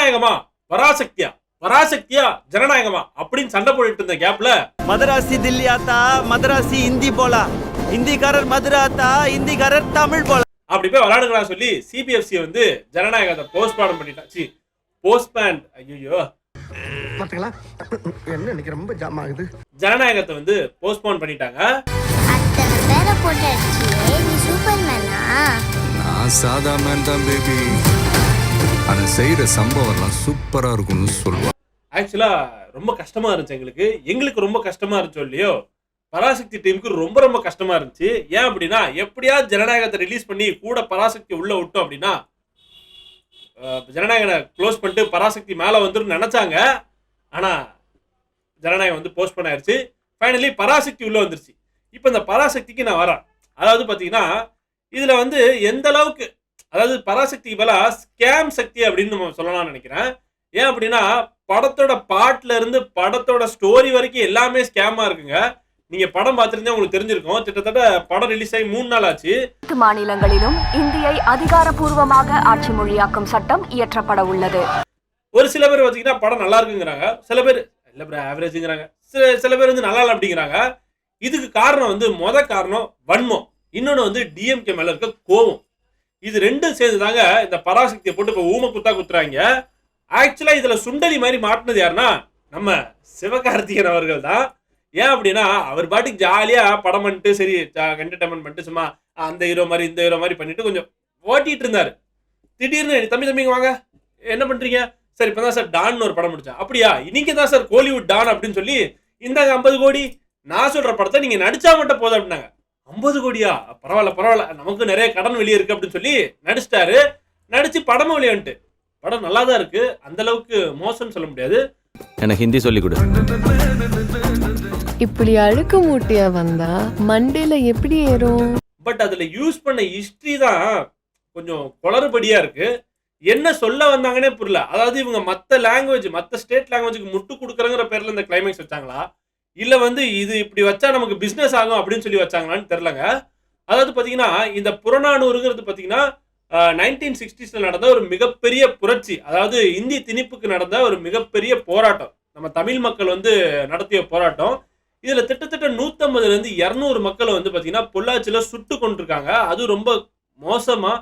ஜனநாயகமா பராசக்தியா, பராசக்தியா ஜனநாயகமா அப்படின்னு சண்டை போட்டுட்டு இருந்த கேப்ல மதராசி தில்லி ஆத்தா, மதராசி ஹிந்தி போலா, ஹிந்திக்காரர் மதுரை ஆத்தா, ஹிந்திக்காரர் தமிழ் போலா, அப்படி போய் விளையாடுங்களா சொல்லி சிபிஎஃப்சி வந்து ஜனநாயகத்தை போஸ்ட்மார்டம் பண்ணிட்டாச்சு. போஸ்ட்மேன் ஐயோ பாத்தீங்களா என்ன இன்னைக்கு ரொம்ப ஜாம் ஆகுது. ஜனநாயகத்தை வந்து போஸ்ட்போன் பண்ணிட்டாங்க. அத்தனை பேரை போட்டு அடிச்சியே நீ சூப்பர்மேனா? நான் சாதா மேன் தான் பேபி. அதை செய்யற சம்பவம்லாம் சூப்பரா இருக்கும்னு சொல்லுவாங்க. ஆக்சுவலா ரொம்ப கஷ்டமா இருந்துச்சு எங்களுக்கு ரொம்ப கஷ்டமா இருந்துச்சு இல்லையோ, பராசக்தி டீமுக்கு ரொம்ப ரொம்ப கஷ்டமா இருந்துச்சு. ஏன் அப்படின்னா எப்படியாவது ஜனநாயகத்தை ரிலீஸ் பண்ணி கூட பராசக்தி உள்ள விட்டோம் அப்படின்னா ஜனநாயகனை க்ளோஸ் பண்ணிட்டு பராசக்தி மேலே வந்துடும் நினைச்சாங்க. ஆனா ஜனநாயகம் வந்து போஸ்ட்போன் ஆயிடுச்சு. ஃபைனலி பராசக்தி உள்ள வந்துருச்சு. இப்போ இந்த பராசக்திக்கு நான் வரேன். அதாவது பார்த்தீங்கன்னா இதுல வந்து எந்த அளவுக்கு, அதாவது பராசக்திக்கு பதிலாக ஸ்கேம் சக்தி அப்படின்னு நம்ம சொல்லலாம்னு நினைக்கிறேன். ஏன் அப்படின்னா படத்தோட பாட்டுல இருந்து படத்தோட ஸ்டோரி வரைக்கும் எல்லாமே ஸ்கேமா இருக்குங்க. நீங்க படம் பார்த்திருந்தா உங்களுக்கு தெரிஞ்சிருக்கும். கிட்டத்தட்ட படம் ரிலீஸ் ஆகி 3 நாள் ஆச்சு. மாநிலங்களிலும் இந்தியை அதிகாரப்பூர்வமாக ஆட்சி மொழியாக்கும் சட்டம் இயற்றப்பட உள்ளது. ஒரு சில பேர் பார்த்தீங்கன்னா படம் நல்லா இருக்குங்கிறாங்க, சில பேர் இல்லை ப்ரோ ஆவரேஜுங்கிறாங்க, சில பேர் வந்து நல்லா இல்லை அப்படிங்கிறாங்க. இதுக்கு காரணம் வந்து காரணம் வன்மம், இன்னொன்று வந்து டிஎம்கே மேல இருக்க கோவம். இது ரெண்டும் சேர்ந்து தாங்க இந்த பராசக்தியை போட்டு இப்போ ஊம குத்தா குத்துறாங்க. ஆக்சுவலா இதுல சுண்டலி மாதிரி மாட்டினது யாருன்னா நம்ம சிவகார்த்திகேயன் அவர்கள் தான். ஏன் அப்படின்னா அவர் பாட்டுக்கு ஜாலியா படம் பண்ணிட்டு சரி என்டர்டைன்மெண்ட் பண்ணிட்டு சும்மா அந்த ஹீரோ மாதிரி இந்த ஹீரோ மாதிரி பண்ணிட்டு கொஞ்சம் ஓட்டிட்டு இருந்தாரு. திடீர்னு தம்பிங்க வாங்க என்ன பண்றீங்க, சார் இப்பதான் சார் டான் ஒரு படம் முடிச்சேன். அப்படியா இன்னைக்கு தான் சார் கோலிவுட் டான் அப்படின்னு சொல்லி இந்தாங்க 50 கோடி, நான் சொல்ற படத்தை நீங்க நடிச்சா மட்டும் போதும் அப்படின்னாங்க. 50 கோடியா, பரவாயில்ல நமக்கு நிறைய கடன் வெளியே இருக்கு அப்படின்னு சொல்லி நடிச்சிட்டாரு. நடிச்சு படமும் வெளியான்ட்டு படம் நல்லா தான் இருக்கு, அந்த அளவுக்கு மோசம்னு சொல்ல முடியாது. எனக்கு ஹிந்தி சொல்லி கொடு. இப்படி அழுக்கு மூட்டையா வந்தா மண்டையில எப்படி ஏறும்? பட் அதுல யூஸ் பண்ண ஹிஸ்டரி தான் கொஞ்சம் குளறுபடியா இருக்கு. என்ன சொல்ல வந்தாங்கன்னே புரியல. அதாவது இவங்க மத்த லாங்குவேஜ், மத்த ஸ்டேட் லாங்குவேஜுக்கு முட்டு கொடுக்குறங்கிற பேர்ல இந்த கிளைமேக்ஸ் வச்சாங்களா, இல்ல வந்து இது இப்படி வச்சா நமக்கு பிசினஸ் ஆகும் அப்படின்னு சொல்லி வச்சாங்களான்னு தெரியலங்க. அதாவது பாத்தீங்கன்னா இந்த புறநானூறுங்கிறது பாத்தீங்கன்னா 1960s நடந்த ஒரு மிகப்பெரிய புரட்சி. அதாவது இந்தி திணிப்புக்கு நடந்த ஒரு மிகப்பெரிய போராட்டம், நம்ம தமிழ் மக்கள் வந்து நடத்திய போராட்டம். இதுல கிட்டத்தட்ட 150 இருந்து 200 மக்களை வந்து பாத்தீங்கன்னா பொள்ளாச்சியில சுட்டு கொண்டிருக்காங்க. அது ரொம்ப மோசமா,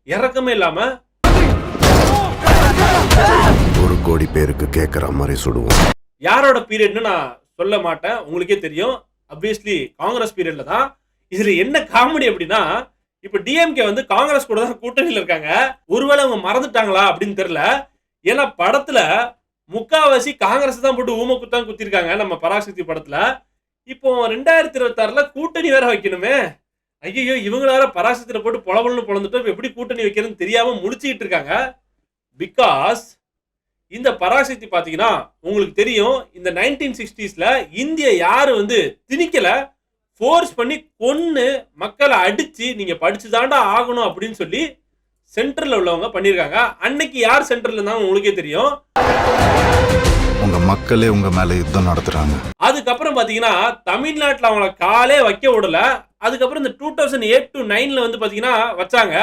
இறக்கமே இல்லாம 1 கோடி பேருக்கு கேட்கிற மாதிரி சுடுவோம். யாரோட பீரியட்னு நான் சொல்ல மாட்டேன், உங்களுக்கே தெரியும். அப்வியஸ்லி காங்கிரஸ் பீரியட்ல தான். இதுல என்ன காமெடி அப்படின்னா இப்ப டிஎம்கே வந்து காங்கிரஸ் கூட தான் கூட்டணியில் இருக்காங்க. ஒருவேளை அவங்க மறந்துட்டாங்களா அப்படின்னு தெரியல. ஏன்னா படத்துல முக்காவாசி காங்கிரஸ் தான் போட்டு ஊம குத்தான் குத்திருக்காங்க நம்ம பராசக்தி படத்துல. இப்போ 2026ல கூட்டணி வேற வைக்கணுமே. ஐயோ இவங்களார பராசக்தியில போட்டு பொலவல்னு பொழந்துட்டு எப்படி கூட்டணி வைக்கிறதுன்னு தெரியாம முடிச்சுக்கிட்டு இருக்காங்க. பிகாஸ் இந்த பராசக்தி பாத்தீங்கன்னா உங்களுக்கு தெரியும், இந்த 1960sல இந்திய யாரு வந்து திணிக்கல, ஃபோர்ஸ் பண்ணி கொன்னு மக்களை அடிச்சு நீங்க படிச்சுதாண்டா ஆகணும் அப்படின்னு சொல்லி சென்டர்ல உள்ளவங்க பண்ணிருக்காங்க. அன்னைக்கு யார் சென்டர்ல இருந்தாங்க உங்களுக்கே தெரியும். உங்க மக்களே உங்க மேல யுத்தம் நடத்துறாங்க. அதுக்கப்புறம் பாத்தீங்கன்னா தமிழ்நாட்டுல அவங்கள காலே வைக்க விடல. அதுக்கப்புறம் இந்த 2008 to 9ல வந்து பாத்தீங்கன்னா வச்சாங்க.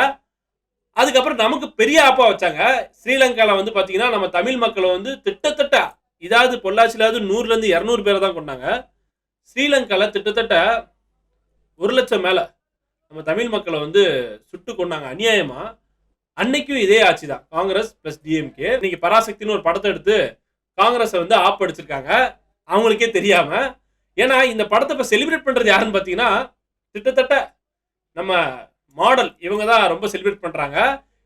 அதுக்கப்புறம் நமக்கு பெரிய ஆப்பா வச்சாங்க. ஸ்ரீலங்கால வந்து பாத்தீங்கன்னா நம்ம தமிழ் மக்களை வந்து திட்டத்தட்ட இதாவது பொள்ளாச்சியிலாவது 100ல இருந்து 200 பேரை தான் கொண்டாங்க. ஸ்ரீலங்கால திட்டத்தட்ட 1 லட்சம் மேல நம்ம தமிழ் மக்களை வந்து சுட்டு கொண்டாங்க அநியாயமா. அன்னைக்கும் இதே ஆட்சி தான், காங்கிரஸ் பிளஸ் டிஎம்கே. இன்னைக்கு பராசக்தின்னு ஒரு படத்தை எடுத்து காங்கிரஸை வந்து ஆப் அடிச்சிருக்காங்க அவங்களுக்கே தெரியாம. ஏன்னா இந்த படத்தை இப்ப செலிப்ரேட் பண்றது யாருன்னு பாத்தீங்கன்னா கிட்டத்தட்ட நம்ம மாடல் இவங்க தான் ரொம்ப செலிப்ரேட் பண்றாங்க.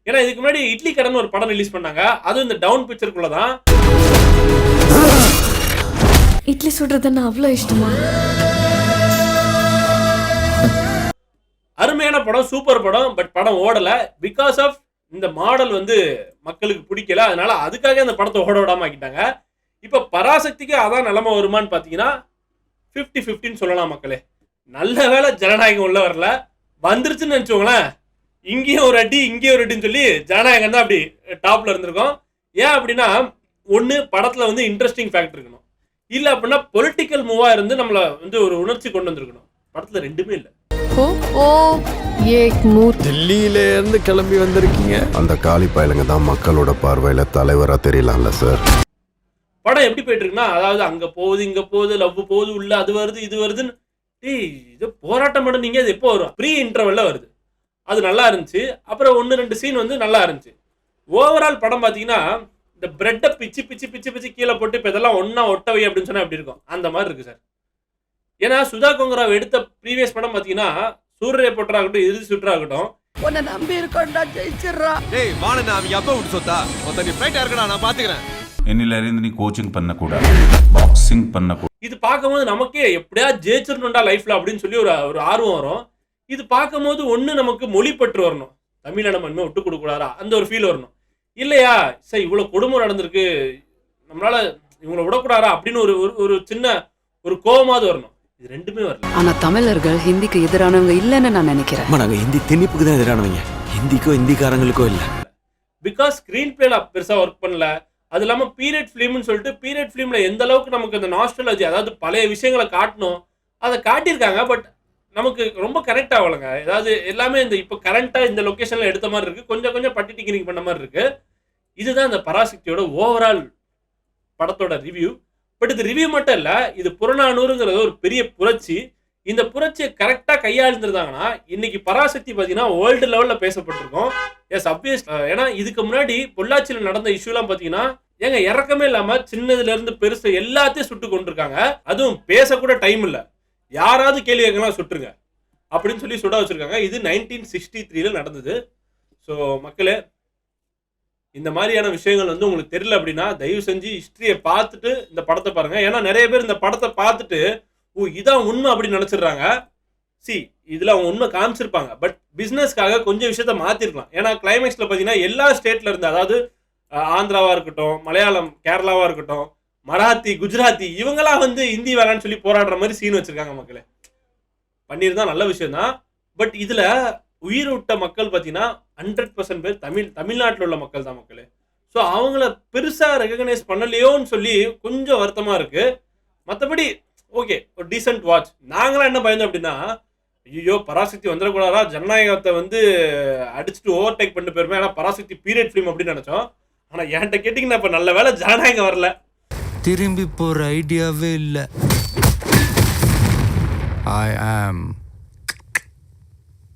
ஏன்னா இதுக்கு முன்னாடி இட்லி கடன் ஒரு படம் ரிலீஸ் பண்ணாங்க, அதுவும் இந்த டவுன் பிக்சருக்குள்ளதான். இட்லி சுடுறதுன்னு அவ்வளோ இஷ்டமா? அருமையான படம், சூப்பர் படம். பட் படம் ஓடல. பிகாஸ் ஆஃப் இந்த மாடல் வந்து மக்களுக்கு பிடிக்கல. அதனால அதுக்காக அந்த படத்தை ஓட விடாம ஆக்கிட்டாங்க. இப்ப பராசக்திக்கு அதான் நிலைமை வருமானு பாத்தீங்கன்னா 50-50 சொல்லலாம் மக்களே. நல்ல வேலை ஜனநாயகம் உள்ள வரல, வந்துருச்சுன்னு நினைச்சோங்களேன். இங்கேயும் ஒரு அடி இங்கேயும் ஒரு அடின்னு சொல்லி ஜனநாயகம் தான் அப்படி டாப்ல இருந்திருக்கோம். ஏன் அப்படின்னா ஒண்ணு படத்துல வந்து இன்ட்ரெஸ்டிங் ஃபேக்ட் இருக்கணும், இல்ல அப்படின்னா பொலிட்டிக்கல் மூவா இருந்து நம்மள வந்து ஒரு உணர்ச்சி கொண்டு வந்திருக்கணும். படத்துல ரெண்டுமே இல்லை. देखो ओ ये एक मूर्ति டெல்லியில இருந்து கிளம்பி வந்திருக்கீங்க. அந்த காலி பயலுங்க தான் மக்களோட பார்வையில தலைவரா தெரியலாம்ல சார். படம் எப்படி போயிட்டு இருக்குன்னா, அதாவது அங்க போகுது இங்க போகுது லவ் போகுது உள்ள அது வருது இது வருதுன்னு, டேய் இது போராட்டம் பண்ணீங்க, அது எப்போ வரும்? ப்ரீ இன்டர்வல்ல வருது. அது நல்லா இருந்துச்சு. அப்புறம் 1-2 சீன் வந்து நல்லா இருந்துச்சு. ஓவரால் படம் பார்த்தீங்கன்னா இந்த பிரெட்டை பிச்சு பிச்சு பிச்சு பிச்சு கீழே போட்டு இப்போ இதெல்லாம் ஒன்றா ஒட்டவை அப்படின்னு சொன்னால் எப்படி இருக்கும் அந்த மாதிரி இருக்குது சார். ஏன்னா சுதா கொங்கராவ் எடுத்த ப்ரீவியஸ் படம் பார்த்தீங்கன்னா சூரிய போட்டராகட்டும் இறுதி சுற்றாகட்டும், உன்னை நம்பி இருக்கோம்டா, ஜெயிச்சிடுறா. டேய் வாணனா அவங்க அப்பா விட்டு சொத்தா மொத்த நீ ஃப்ளைட் இருக்கடா நான் பாத்துக்கிறேன். என்னில இருந்து நீ கோச்சிங் பண்ணக்கூடாது, பாக்ஸிங் பண்ணக்கூடாது. இது பார்க்கும்போது நமக்கே எப்படியா ஜெயிச்சிடணும்டா லைஃப்ல அப்படின்னு சொல்லி ஒரு ஆர்வம் வரும். இது பார்க்கும்போது ஒன்று நமக்கு மொழிப்பற்று வரணும், தமிழை நம்ம இனிமேல் விட்டு கொடுக்கூடாதா அந்த ஒரு ஃபீல் வரணும். இல்லையா சார் இவ்வளோ கொடுமை நடந்திருக்கு நம்மளால இவங்களை விடக்கூடாதா அப்படின்னு ஒரு சின்ன ஒரு கோவமாவது வரணும். இது ரெண்டுமே வரல. ஆனா தமிழர்கள் ஹிந்திக்கு எதிரானவங்க இல்லைன்னு நான் நினைக்கிறேன். நாங்க ஹிந்தி திணிப்புக்கு தான் எதிரானவங்க, ஹிந்திக்கோ ஹிந்திக்காரங்களுக்கோ இல்லை. பிகாஸ் ஸ்க்ரீன் பிளேல பெருசாக ஒர்க் பண்ணல. அது இல்லாமல் பீரியட் ஃபிலிம்னு சொல்லிட்டு பீரியட் ஃபிலிமில் எந்த அளவுக்கு நமக்கு அந்த நாஸ்டாலஜி, அதாவது பழைய விஷயங்களை காட்டணும் அதை காட்டியிருக்காங்க. பட் நமக்கு ரொம்ப கரெக்ட் ஆகலைங்க. ஏதாவது எல்லாமே இந்த இப்போ கரண்ட்டாக இந்த லொக்கேஷனில் எடுத்த மாதிரி இருக்குது, கொஞ்சம் கொஞ்சம் பட்டி டிக்கரிங் பண்ண மாதிரி இருக்குது. இதுதான் இந்த பராசக்தியோட ஓவரால் படத்தோட ரிவ்யூ. பட் இது ரிவ்யூ மட்டும் இல்லை, இது புறநானூறுங்கிறது ஒரு பெரிய புரட்சி. இந்த புரட்சியை கரெக்டாக கையாளுந்துருந்தாங்கன்னா இன்னைக்கு பராசக்தி பார்த்தீங்கன்னா வேர்ல்டு லெவலில் பேசப்பட்டிருக்கோம். S obvious. ஏன்னா இதுக்கு முன்னாடி பொள்ளாச்சியில் நடந்த இஷ்யூலாம் பார்த்தீங்கன்னா ஏங்க இறக்கமே இல்லாமல் சின்னதுலேருந்து பெருசு எல்லாத்தையும் சுட்டு கொண்டிருக்காங்க. அதுவும் பேசக்கூட டைம் இல்லை, யாராவது கேள்வி கேட்கலாம் சுட்டுருங்க அப்படின்னு சொல்லி சுட வச்சுருக்காங்க. இது 1963 நடந்தது. ஸோ மக்களே, இந்த மாதிரியான விஷயங்கள் வந்து உங்களுக்கு தெரியல அப்படின்னா தயவு செஞ்சு ஹிஸ்ட்ரியை பார்த்துட்டு இந்த படத்தை பாருங்கள். ஏன்னா நிறைய பேர் இந்த படத்தை பார்த்துட்டு இதான் உண்மை அப்படின்னு நினச்சிடுறாங்க. இதில் அவங்க உண்மை காமிச்சிருப்பாங்க, பட் பிஸ்னஸ்க்காக கொஞ்சம் விஷயத்த மாற்றிருக்கலாம். ஏன்னா கிளைமேக்ஸில் பார்த்தீங்கன்னா எல்லா ஸ்டேட்டில் இருந்து, அதாவது ஆந்திராவாக இருக்கட்டும், மலையாளம் கேரளாவாக இருக்கட்டும், மராத்தி குஜராத்தி இவங்களாம் வந்து ஹிந்தி வேணான்னு சொல்லி போராடுற மாதிரி சீன் வச்சுருக்காங்க. மக்களே பண்ணியிருந்தா நல்ல விஷயம் தான். பட் இதில் உயிர் விட்ட மக்கள் பார்த்தீங்கன்னா 100% பேர் தமிழ்நாட்டில் உள்ள மக்கள் தான் மக்களே. ஸோ அவங்கள பெருசாக ரெகக்னைஸ் பண்ணலையோன்னு சொல்லி கொஞ்சம் வருத்தமாக இருக்குது. மற்றபடி ஓகே, ஒரு டீசென்ட் வாட்ச். நாங்களாம் என்ன பயந்தோம் அப்படின்னா, ஐயோ பராசக்தி வந்துடக்கூடாதா, ஜனநாயகத்தை வந்து அடிச்சுட்டு ஓவர்டேக் பண்ணிட்டு போயிருமே, ஏன்னா பராசக்தி பீரியட் ஃபிலிம் அப்படின்னு நினச்சோம். ஆனால் என்கிட்ட கேட்டிங்கன்னா இப்போ நல்ல வேலை ஜனநாயகம் வரல. திரும்பி போற ஐடியாவே இல்லை. ஐ ஆம்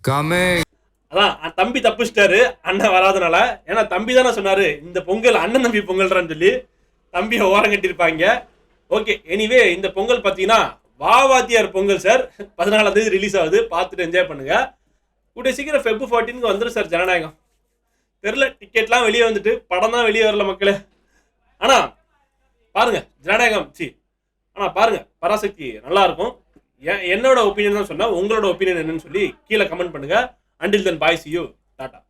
கமிங். அதான் தம்பி தப்பிச்சிட்டாரு அண்ணன் வராதனால. ஏன்னா தம்பி தானே சொன்னாரு இந்த பொங்கல் அண்ணன் தம்பி பொங்கல்றான்னு சொல்லி தம்பியை ஓரம் கட்டியிருப்பாங்க. ஓகே, எனிவே இந்த பொங்கல் பார்த்தீங்கன்னா வாத்தியார் பொங்கல் சார் 14ஆம் தேதி ரிலீஸ் ஆகுது, பார்த்துட்டு என்ஜாய் பண்ணுங்க. கூடிய சீக்கிரம் Feb 14 வந்துடும் சார் ஜனநாயகம். தெரில, டிக்கெட்லாம் வெளியே வந்துட்டு படம் தான் வெளியே வரல மக்களே. ஆனால் பாருங்க ஜனநாயகம் ஆனால் பாருங்க பராசக்தி நல்லா இருக்கும். என்னோட ஒப்பீனியன் தான் சொன்னா, உங்களோட ஒப்பீனியன் என்னன்னு சொல்லி கீழே கமெண்ட் பண்ணுங்க. Until then, bye, see you, tata.